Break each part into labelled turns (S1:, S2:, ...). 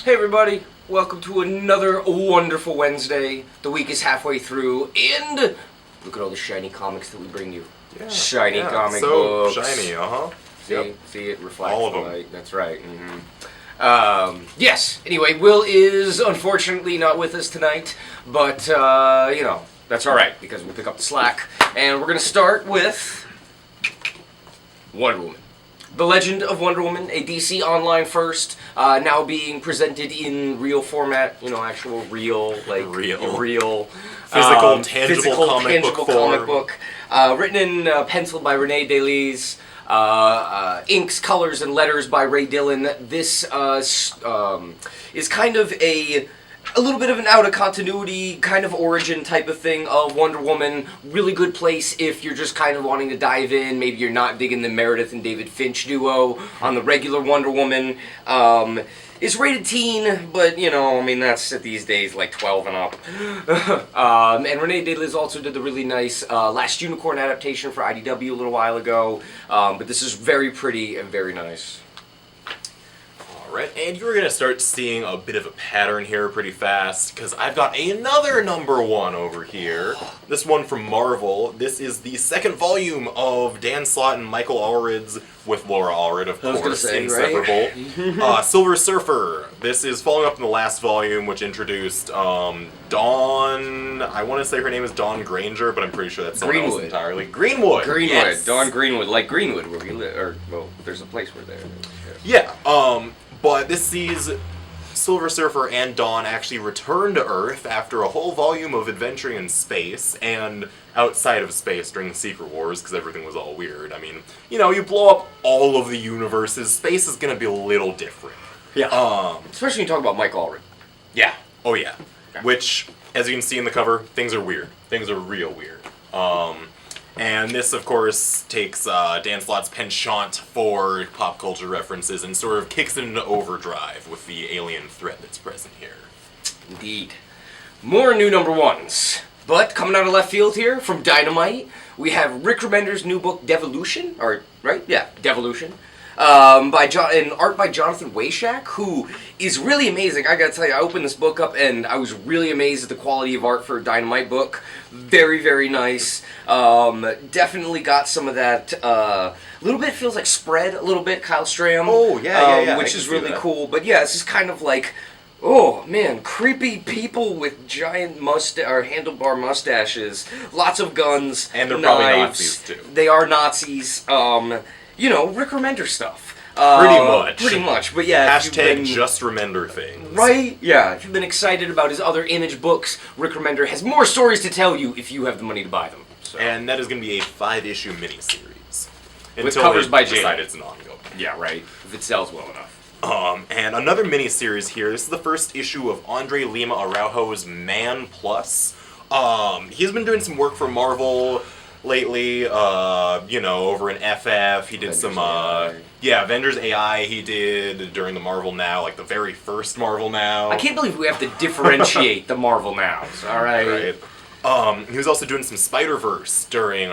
S1: Hey everybody, welcome to another wonderful Wednesday. The week is halfway through, and look at all the shiny comics that we bring you.
S2: Yeah,
S1: Shiny comic
S2: so
S1: books.
S2: shiny,
S1: See it reflects
S2: all of
S1: the
S2: them.
S1: light. That's right. Yes. Anyway, Will is unfortunately not with us tonight, but that's all right because we'll pick up the slack, and we're gonna start with Wonder Woman. The Legend of Wonder Woman, a DC Online first, now being presented in real format, actual real,
S2: Real.
S1: physical,
S2: tangible comic book
S1: comic
S2: form.
S1: book. Written in pencil by Renee Delise, inks, colors, and letters by Ray Dillon. This is kind of a little bit of an out-of-continuity kind of origin type of thing of Wonder Woman. Really good place if you're just kind of wanting to dive in. Maybe you're not digging the Meredith and David Finch duo on the regular Wonder Woman. It's rated teen, but, that's these days like 12 and up. And Renee Delise also did the really nice Last Unicorn adaptation for IDW a little while ago. But this is very pretty and very nice.
S2: Alright, and you're going to start seeing a bit of a pattern here pretty fast, because I've got another #1 over here. This one from Marvel. This is the second volume of Dan Slott and Michael Allred's, with Laura Allred, of course, inseparable. Right? Silver Surfer. This is following up in the last volume, which introduced Dawn... I want to say her name is Dawn Granger, but I'm pretty sure that's someone else entirely. Greenwood! Yes.
S1: Dawn Greenwood, like Greenwood, where we live. There's a place where there.
S2: Yeah, but this sees Silver Surfer and Dawn actually return to Earth after a whole volume of adventuring in space and outside of space during the Secret Wars, because everything was all weird. I mean, you blow up all of the universes, space is going to be a little different.
S1: Yeah. Especially when you talk about Mike Allred.
S2: Yeah. Oh, yeah. Okay. Which, as you can see in the cover, things are weird. Things are real weird. And this, of course, takes Dan Slott's penchant for pop culture references and sort of kicks it into overdrive with the alien threat that's present here.
S1: Indeed. More new #1s. But coming out of left field here, from Dynamite, we have Rick Remender's new book, Devolution, right? Yeah, Devolution. And art by Jonathan Wayshak, who is really amazing. I gotta tell you, I opened this book up and I was really amazed at the quality of art for a Dynamite book. Very, very nice. Definitely got some of that, a little bit feels like Spread, a little bit, Kyle Strahm.
S2: Oh, yeah.
S1: Which is really cool. But yeah, it's just kind of like, oh man, creepy people with giant handlebar mustaches, lots of guns,
S2: and they're
S1: knives.
S2: probably Nazis too.
S1: They are Nazis. Rick Remender stuff.
S2: Pretty
S1: much, but yeah.
S2: Hashtag just Remender things.
S1: Right? Yeah, if you've been excited about his other Image books, Rick Remender has more stories to tell you if you have the money to buy them. So.
S2: And that is going to be a 5-issue miniseries.
S1: With covers by Jay.
S2: It's an ongoing.
S1: Yeah, right. If it sells well enough.
S2: And another miniseries here. This is the first issue of Andre Lima Araujo's Man Plus. He's been doing some work for Marvel lately, over in FF. He did some, Avengers AI he did during the Marvel Now, like the very first Marvel Now.
S1: I can't believe we have to differentiate the Marvel Nows, alright?
S2: He was also doing some Spider-Verse during,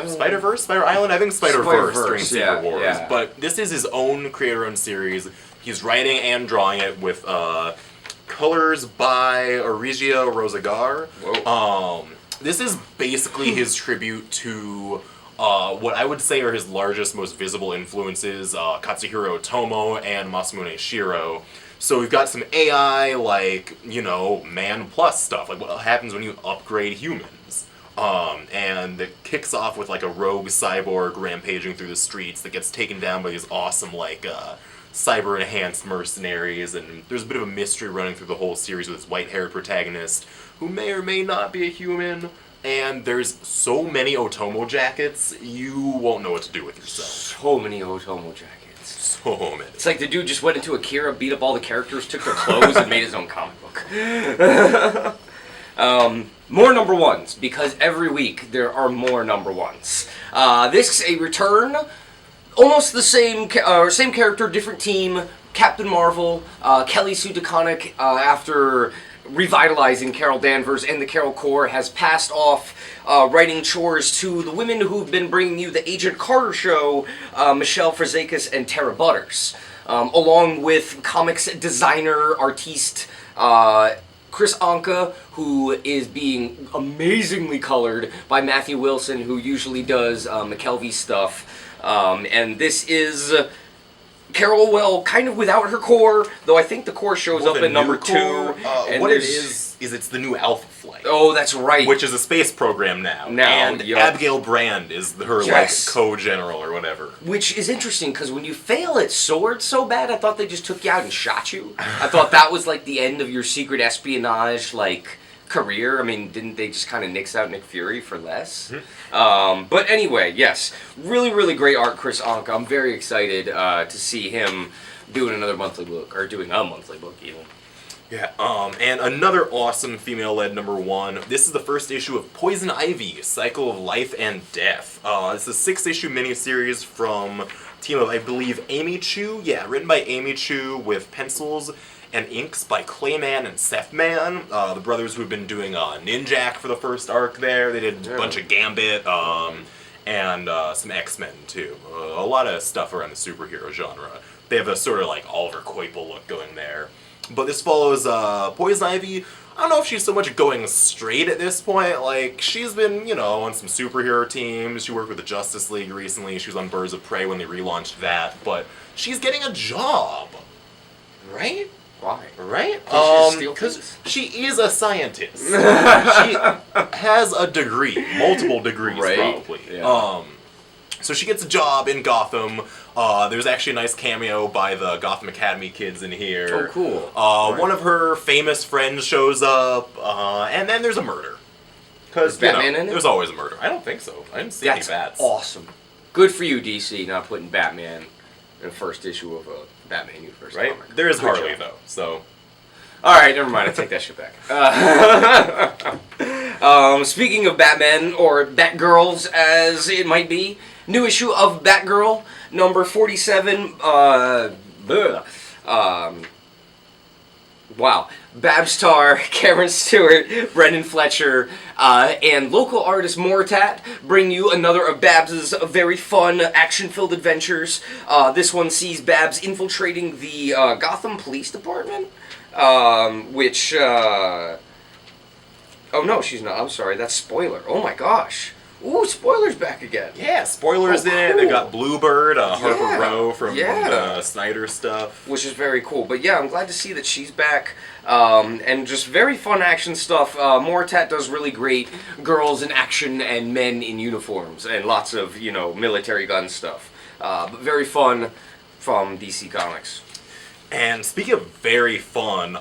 S2: Spider-Verse? Spider Island? I think Spider-Verse during Secret Wars. Yeah. But this is his own creator-owned series. He's writing and drawing it with, colors by Origio Rosagar.
S1: Whoa.
S2: This is basically his tribute to what I would say are his largest, most visible influences, Katsuhiro Otomo and Masamune Shirow. So we've got some AI, Man Plus stuff, like what happens when you upgrade humans. And it kicks off with, a rogue cyborg rampaging through the streets that gets taken down by these awesome, cyber-enhanced mercenaries, and there's a bit of a mystery running through the whole series with this white-haired protagonist, who may or may not be a human, and there's so many Otomo jackets, you won't know what to do with yourself.
S1: So many Otomo jackets.
S2: So many.
S1: It's like the dude just went into Akira, beat up all the characters, took their clothes, and made his own comic book. More #1s, because every week there are more #1s. This is a return, almost the same character, different team, Captain Marvel, Kelly Sue DeConnick, after revitalizing Carol Danvers and the Carol Corps, has passed off writing chores to the women who've been bringing you the Agent Carter show, Michelle Frazakis and Tara Butters. along with comics designer, artiste, Chris Anka, who is being amazingly colored by Matthew Wilson, who usually does McKelvey stuff. And this is Carol, well, kind of without her core, though I think the core shows up in number 2.
S2: What it is it's the new Alpha Flight.
S1: Oh, that's right.
S2: Which is a space program now. And Abigail Brand is her, co-general or whatever.
S1: Which is interesting, because when you fail at swords so bad, I thought they just took you out and shot you. I thought that was, like, the end of your secret espionage, like, career. I mean, didn't they just kind of nix out Nick Fury for less? But anyway, yes. Really, really great art, Chris Anka. I'm very excited to see him doing another monthly book, or doing a monthly book, even.
S2: Yeah, and another awesome female-led number 1. This is the first issue of Poison Ivy, Cycle of Life and Death. It's a 6-issue miniseries from team of, I believe, Amy Chu. Yeah, written by Amy Chu with pencils and inks by Clayman and Sethman, the brothers who've been doing Ninjak for the first arc there. They did a bunch of Gambit, and some X-Men, too. A lot of stuff around the superhero genre. They have a sort of, like, Oliver Coipel look going there. But this follows Poison Ivy. I don't know if she's so much going straight at this point. Like, she's been, on some superhero teams. She worked with the Justice League recently. She was on Birds of Prey when they relaunched that. But she's getting a job. Right?
S1: Why?
S2: Right?
S1: Because
S2: she is a scientist. She has a degree. Multiple degrees, probably. Yeah. So she gets a job in Gotham. There's actually a nice cameo by the Gotham Academy kids in here.
S1: Oh, cool.
S2: One of her famous friends shows up, and then there's a murder. Because
S1: Batman in it?
S2: There's always a murder. I don't think so. I didn't see any bats.
S1: That's awesome. Good for you, DC, not putting Batman in the first issue of a Batman Universe comic.
S2: There is Harley, though, so...
S1: Alright, never mind, I take that shit back. Speaking of Batman, or Batgirls as it might be, new issue of Batgirl, number 47, wow. Babstar, Cameron Stewart, Brendan Fletcher, and local artist Mortat bring you another of Babs' very fun, action-filled adventures. This one sees Babs infiltrating the Gotham Police Department, which... oh no, she's not. I'm sorry, that's spoiler. Oh my gosh. Ooh, Spoiler's back again.
S2: Yeah, Spoiler's in it. They got Bluebird, Harper Row from Snyder stuff.
S1: Which is very cool. But yeah, I'm glad to see that she's back. And just very fun action stuff. Mortat does really great girls in action and men in uniforms. And lots of, military gun stuff. But very fun from DC Comics.
S2: And speaking of very fun,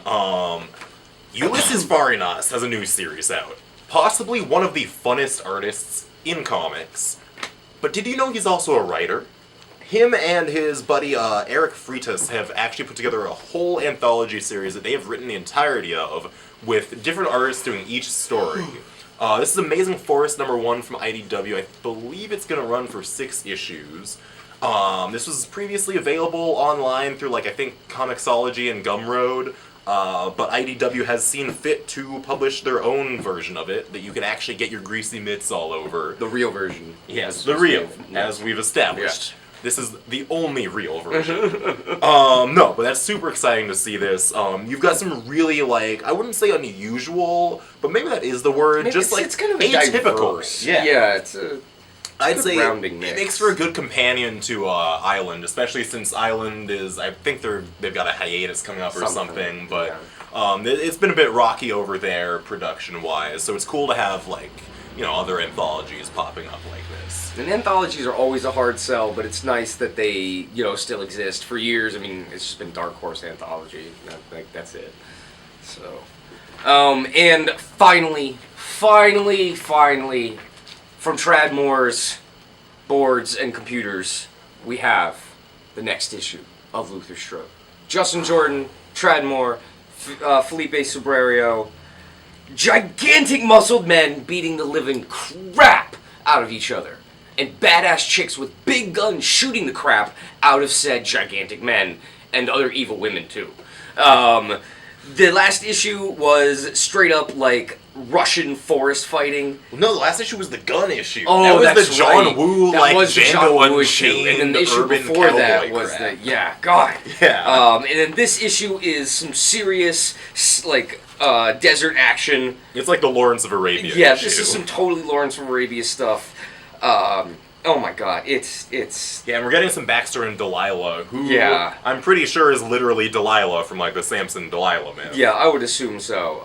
S2: Ulysses Varinas has a new series out. Possibly one of the funnest artists in comics. But did you know he's also a writer? Him and his buddy Eric Freitas have actually put together a whole anthology series that they have written the entirety of, with different artists doing each story. This is Amazing Forest number 1 from IDW. I believe it's going to run for 6 issues. This was previously available online through, I think, Comixology and Gumroad. But IDW has seen fit to publish their own version of it that you can actually get your greasy mitts all over.
S1: The real version.
S2: Yes, the real, as we've established. Yeah. This is the only real version. No, but that's super exciting to see this. You've got some really, I wouldn't say unusual, but maybe that is the word.
S1: Maybe
S2: just
S1: it's kind of
S2: atypical.
S1: Diverse. Yeah, it's a...
S2: I'd say
S1: it
S2: makes for a good companion to Island, especially since Island is, I think they've got a hiatus coming up or something, but it's been a bit rocky over there production-wise, so it's cool to have, other anthologies popping up like this.
S1: And anthologies are always a hard sell, but it's nice that they, still exist. For years, I mean, it's just been Dark Horse Anthology, that's it. So, and finally, from Tradmore's boards and computers, we have the next issue of Luther Strode. Justin Jordan, Tradmore, Felipe Sobrerio, gigantic muscled men beating the living crap out of each other, and badass chicks with big guns shooting the crap out of said gigantic men, and other evil women too. The last issue was straight up like Russian forest fighting.
S2: No, the last issue was the gun issue.
S1: Oh,
S2: that was
S1: that's
S2: the John
S1: right.
S2: Woo,
S1: That
S2: like,
S1: was the John
S2: Django
S1: Woo issue.
S2: Unchained,
S1: And then the issue
S2: urban
S1: before that
S2: cowboy
S1: was
S2: crap.
S1: God.
S2: Yeah.
S1: And then this issue is some serious, like, desert action.
S2: It's like the Lawrence of Arabia
S1: Yeah,
S2: issue.
S1: this is some totally Lawrence of Arabia stuff. Oh my god, it's...
S2: Yeah, and we're getting some backstory on Delilah, who
S1: Yeah.
S2: I'm pretty sure is literally Delilah from, like, the Samson Delilah myth.
S1: Yeah, I would assume so.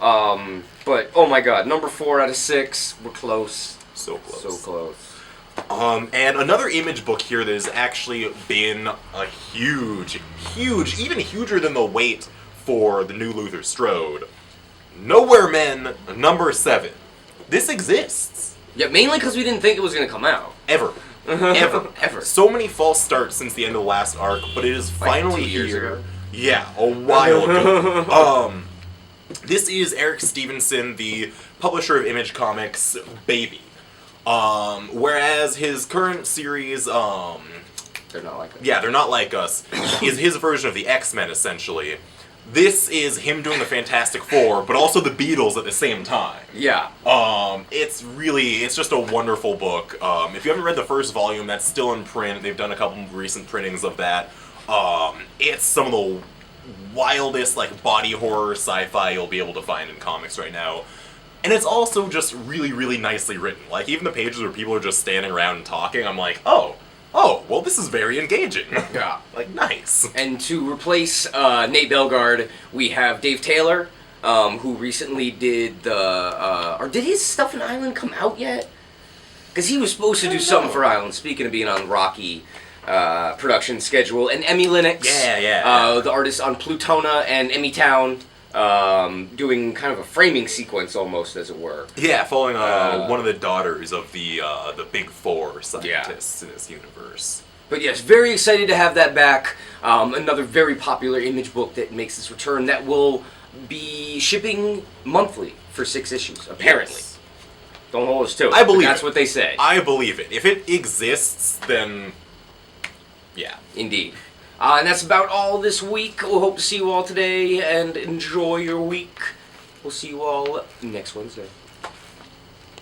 S1: But, oh my god, number 4 out of 6, we're close.
S2: So close.
S1: So close.
S2: And another Image book here that has actually been a huge, even huger than the wait for the new Luther Strode. Nowhere Men, number 7. This exists.
S1: Yeah, mainly because we didn't think it was going to come out.
S2: Ever.
S1: Ever.
S2: So many false starts since the end of the last arc, but it is
S1: Like
S2: finally
S1: 2 years
S2: here.
S1: ago.
S2: Yeah, a while ago. This is Eric Stevenson, the publisher of Image Comics, baby. Whereas his current series,
S1: They're not like that.
S2: yeah, They're Not Like Us, is his version of the X-Men, essentially. This is him doing the Fantastic Four, but also the Beatles at the same time.
S1: Yeah.
S2: It's just a wonderful book. If you haven't read the first volume, that's still in print. They've done a couple recent printings of that. It's some of the wildest, like, body horror sci-fi you'll be able to find in comics right now. And it's also just really, really nicely written. Like, even the pages where people are just standing around and talking, I'm like, oh, well, this is very engaging.
S1: Yeah.
S2: Like, nice.
S1: And to replace Nate Bellegarde, we have Dave Taylor, who recently did the... or did his stuff in Island come out yet? Because he was supposed to do something for Island, speaking of being on Rocky production schedule. And Emmy Lennox,
S2: Yeah.
S1: the artist on Plutona and Emmy Town, doing kind of a framing sequence almost, as it were.
S2: Yeah, following one of the daughters of the Big Four scientists in this universe.
S1: But yes, very excited to have that back. Another very popular Image book that makes its return that will be shipping monthly for 6 issues, apparently.
S2: Yes.
S1: Don't hold us to it.
S2: I believe
S1: That's
S2: it.
S1: what they say.
S2: I believe it. If it exists, then yeah.
S1: Indeed. And that's about all this week. We'll hope to see you all today and enjoy your week. We'll see you all next Wednesday.